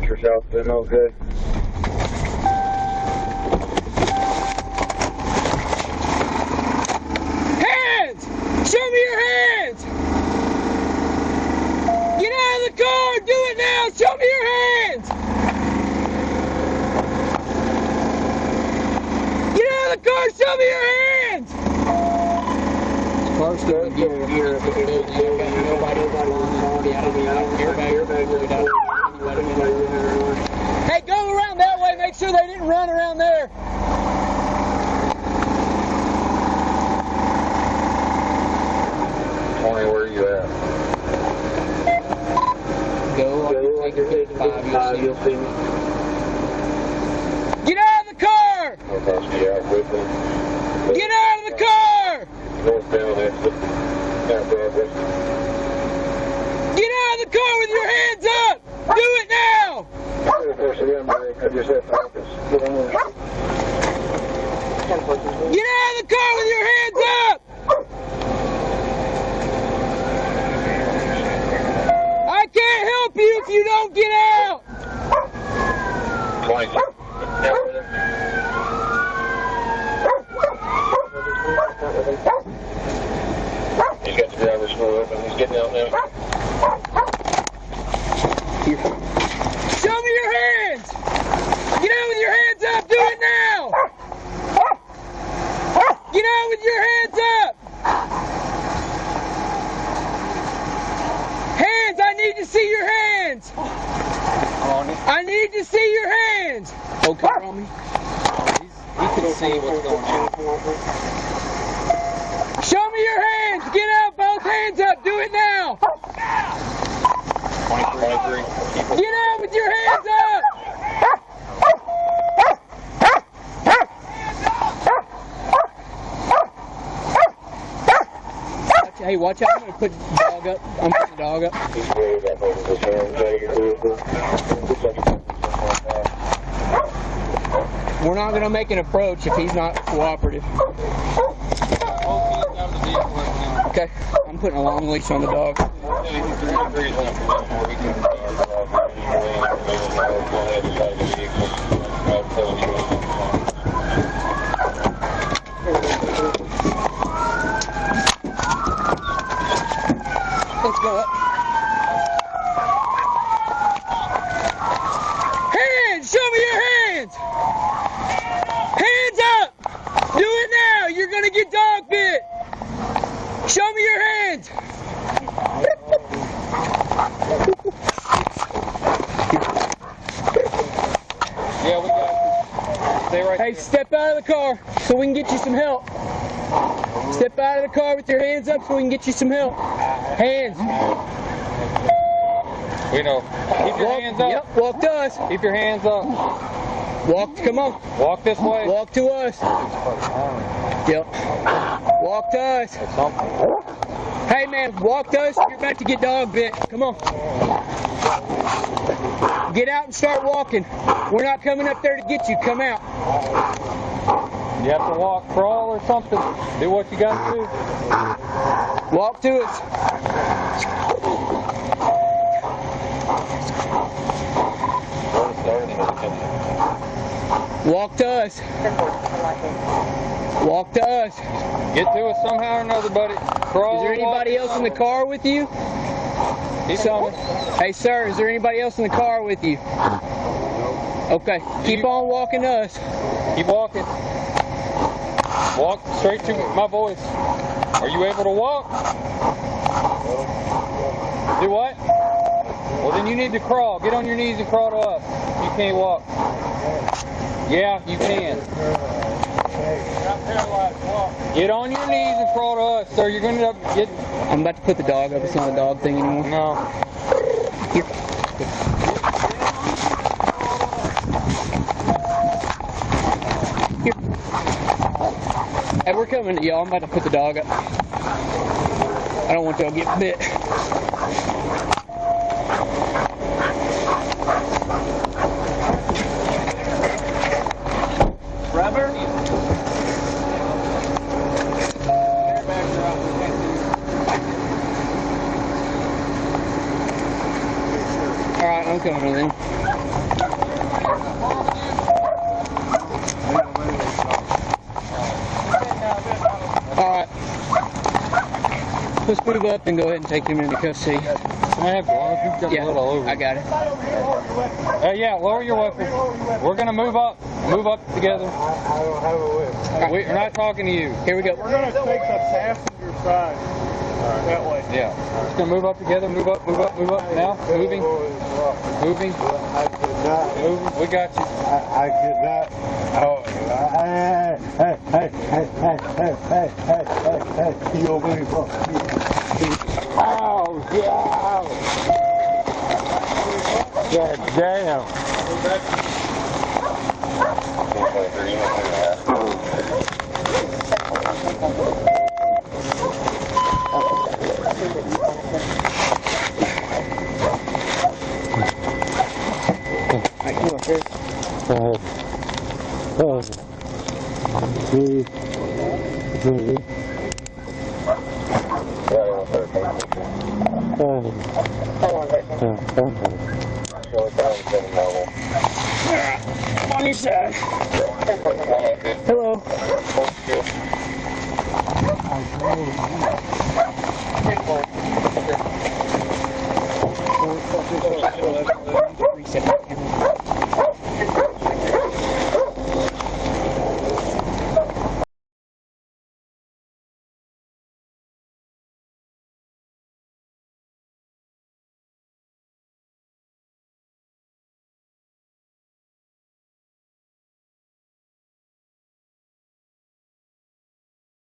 Yourself been okay. Hands! Show me your hands! Get out of the car! Do it now! Show me your hands! Get out of the car! Show me your hands! Car's still here. Hey, go around that way. Make sure they didn't run around there. Tony, where are you at? Go on your 55, you'll see me. Get out of the car! Okay, Get out of the car! Northbound exit. Broadway. Get out of the car with your hands up! Do it now! I just have focus. Get out of the car with your hands up! I can't help you if you don't get out! 20. He's got the driver's door open. He's getting out now. Show me your hands! Get out with your hands up! Do it now! Get out with your hands up! Hands! I need to see your hands! I need to see your hands! Okay, Romy. He can see what's going on. Show me your hands! Get out! Both hands up! Do it now! 23. Get out with your hands up! Hey, watch out. I'm going to put the dog up. I'm putting the dog up. We're not going to make an approach if he's not cooperative. Okay, I'm putting a long leash on the dog. Let's go up. Hands! Show me your hands! Hands up! Do it now! You're gonna get dog bit! Show me your hands! Yeah, we got it. Stay right Hey, step out of the car so we can get you some help. Step out of the car with your hands up so we can get you some help. Hands. You know, keep your hands up. Yep, walk to us. Keep your hands up. Walk, come on. Walk this way. Walk to us. Yep. Walk to us. Hey man, walk to us. You're about to get dog bit. Come on. Get out and start walking. We're not coming up there to get you. Come out. You have to walk, crawl, or something. Do what you got to do. Walk to us. Walk to us. Walk to us. Get to us somehow or another, buddy. Crawl. Is there anybody else in the car with you? He's coming. Hey, sir, is there anybody else in the car with you? Okay, keep on walking to us. Keep walking. Walk straight to my voice. Are you able to walk? Do what? Well, then you need to crawl. Get on your knees and crawl to us. You can't walk. Yeah, you can. Get on your knees and crawl to us, sir. You're going to get... I'm about to put the dog up. It's not a dog thing anymore. No. Here. Here. Hey, we're coming to y'all. I'm about to put the dog up. I don't want y'all to get bit. Rubber? Alright, I'm coming with him. Alright. Let's move up and go ahead and take him into custody. I have gloves. You've got a little over. I got it. Yeah, lower your weapon. We're going to move up. Move up together. I don't have a whip. We're not talking to you. Here we go. We're going to take the passenger side. That way. Yeah. Just going to move up together. Move up, move up, move up. Now, moving. Moving. I could not. Moving. We got you. I could not. Oh, hey. You over here. Ow, yeah. God damn. On your side. Hello.